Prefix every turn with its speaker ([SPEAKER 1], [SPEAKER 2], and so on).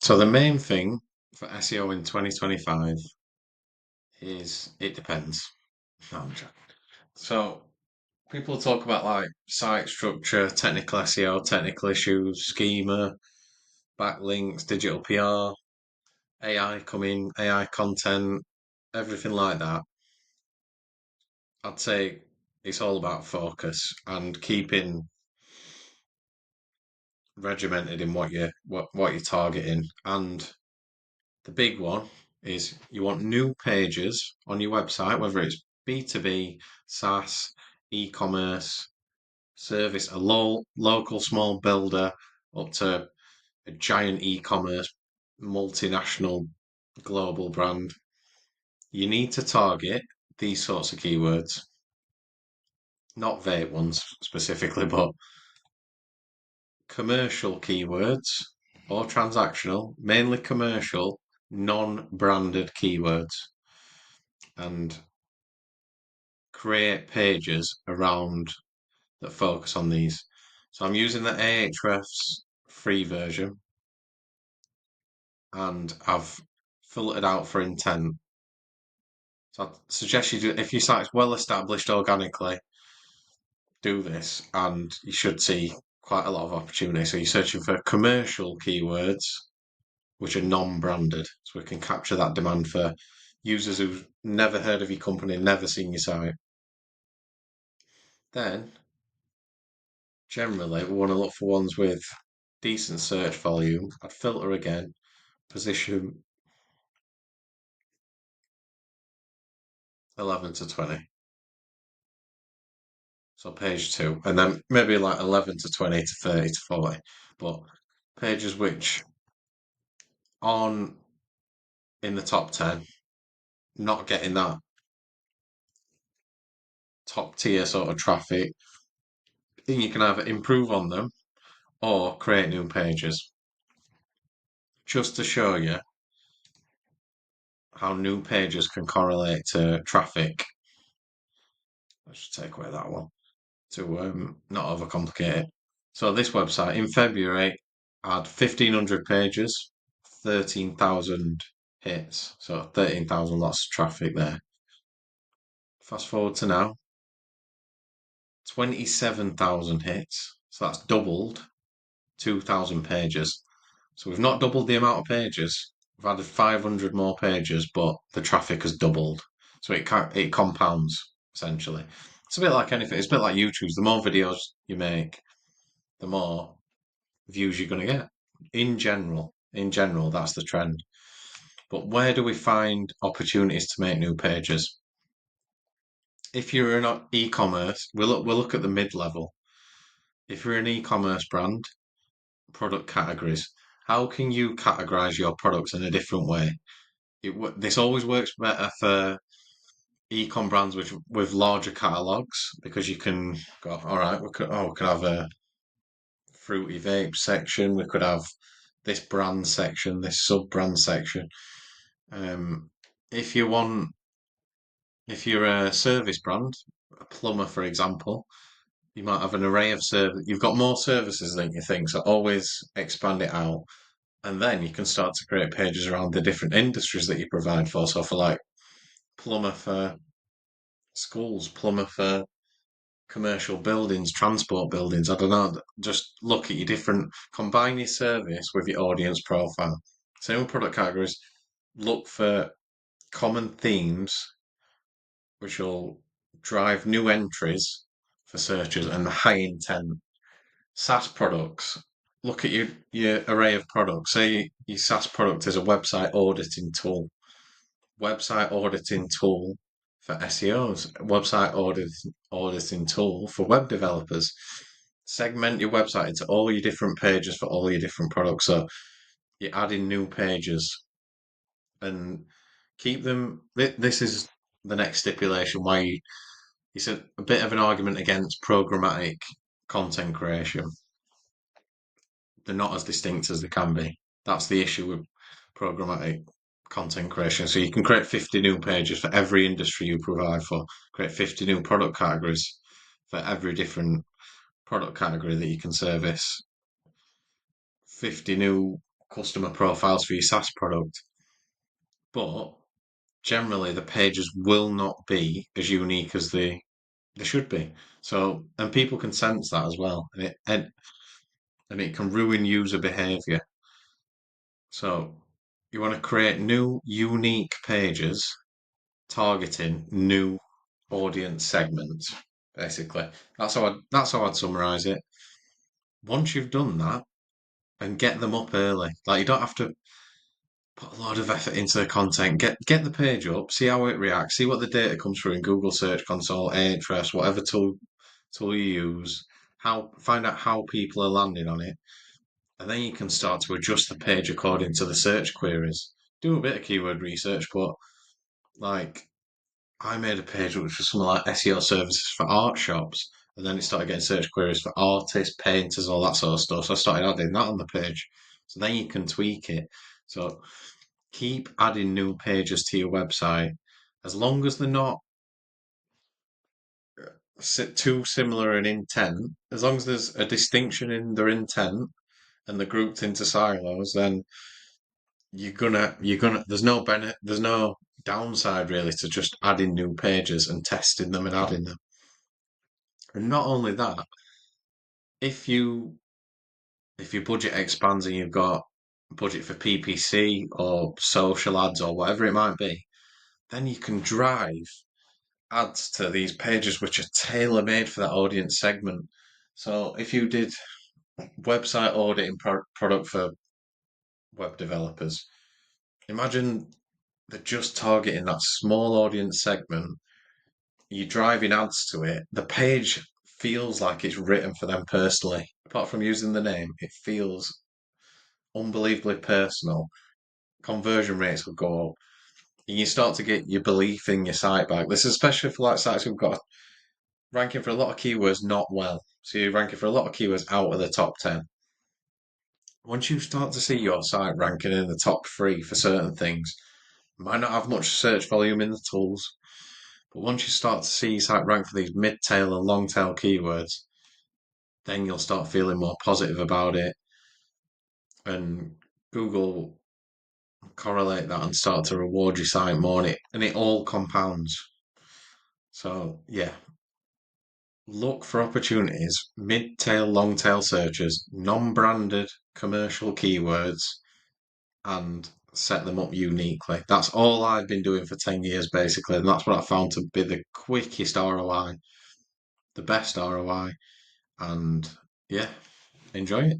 [SPEAKER 1] So the main thing for SEO in 2025 is it depends. No, I'm joking. So people talk about like site structure, technical SEO, technical issues, schema, backlinks, digital PR, AI coming, AI content, everything like that. I'd say it's all about focus and keeping regimented in what you're targeting. And the big one is you want new pages on your website, whether it's B2B, SaaS, e-commerce, service, a local small builder up to a giant e-commerce multinational global brand. You need to target these sorts of keywords, not vague ones specifically, but commercial keywords or transactional, mainly commercial, non-branded keywords, and create pages around that focus on these. So I'm using the Ahrefs free version and I've filtered out for intent. So I'd suggest you do, if your site's well established organically, do this and you should see quite a lot of opportunity. So you're searching for commercial keywords which are non-branded, so we can capture that demand for users who've never heard of your company, never seen your site. Then, generally, we want to look for ones with decent search volume. I'd filter again, position 11 to 20, so page 2, and then maybe like 11 to 20 to 30 to 40, but pages which aren't in the top 10, not getting that top tier sort of traffic, then you can either improve on them or create new pages. Just to show you how new pages can correlate to traffic. I should take away that one to not overcomplicate it. So this website in February had 1,500 pages, 13,000 hits, so 13,000 lots of traffic there. Fast forward to now, 27,000 hits, so that's doubled 2,000 pages. So we've not doubled the amount of pages. We've added 500 more pages, but the traffic has doubled. So it compounds essentially. It's a bit like anything. It's a bit like YouTube. The more videos you make, the more views you're going to get. In general, that's the trend. But where do we find opportunities to make new pages? If you're in e-commerce, we'll look at the mid-level. If you're an e-commerce brand, product categories, how can you categorize your products in a different way? This always works better for e-com brands with larger catalogs because you can go, all right, we could have a fruity vape section, we could have this brand section, this sub brand section. Um, if you want, if you're a service brand, a plumber, for example, you might have an array of service. You've got more services than you think, so always expand it out. And then you can start to create pages around the different industries that you provide for. So for like plumber for schools, plumber for commercial buildings, transport buildings. I don't know. Just look at your different, combine your service with your audience profile. Same with product categories. Look for common themes which will drive new entries for searchers and high intent. SaaS products. Look at your array of products. Say your SaaS product is a website auditing tool. Website auditing tool for SEOs, auditing tool for web developers. Segment your website into all your different pages for all your different products. So you're adding new pages and keep them. This is the next stipulation why it's a bit of an argument against programmatic content creation. They're not as distinct as they can be. That's the issue with programmatic content creation. So you can create 50 new pages for every industry you provide for, create 50 new product categories for every different product category that you can service, 50 new customer profiles for your SaaS product. But generally, the pages will not be as unique as they should be. So, and people can sense that as well, and it can ruin user behavior. So, you want to create new, unique pages targeting new audience segments. Basically, that's how I'd summarize it. Once you've done that and get them up early, like you don't have to put a lot of effort into the content. Get the page up, see how it reacts, see what the data comes through in Google Search Console, Ahrefs, whatever tool you use. How find out how people are landing on it, and then you can start to adjust the page according to the search queries. Do a bit of keyword research, but like I made a page which was something like SEO services for art shops, and then it started getting search queries for artists, painters, all that sort of stuff. So I started adding that on the page. So then you can tweak it. So keep adding new pages to your website as long as they're not too similar in intent. As long as there's a distinction in their intent and they're grouped into silos, then you're gonna there's no downside really to just adding new pages and testing them and adding them. And not only that, if you if your budget expands and you've got budget for PPC or social ads or whatever it might be, then you can drive ads to these pages which are tailor made for that audience segment. So if you did website auditing product for web developers, imagine they're just targeting that small audience segment. You're driving ads to it. The page feels like it's written for them personally. Apart from using the name, it feels unbelievably personal. Conversion rates will go up. And you start to get your belief in your site back. This is especially for like sites who've got ranking for a lot of keywords not well. So you're ranking for a lot of keywords out of the top 10. Once you start to see your site ranking in the top three for certain things, might not have much search volume in the tools, but once you start to see your site rank for these mid-tail and long-tail keywords, then you'll start feeling more positive about it. And Google correlate that and start to reward your site more, and it all compounds. So yeah, look for opportunities, mid-tail, long-tail searches, non-branded commercial keywords, and set them up uniquely. That's all I've been doing for 10 years basically, and that's what I found to be the quickest ROI, the best ROI, and yeah, enjoy it.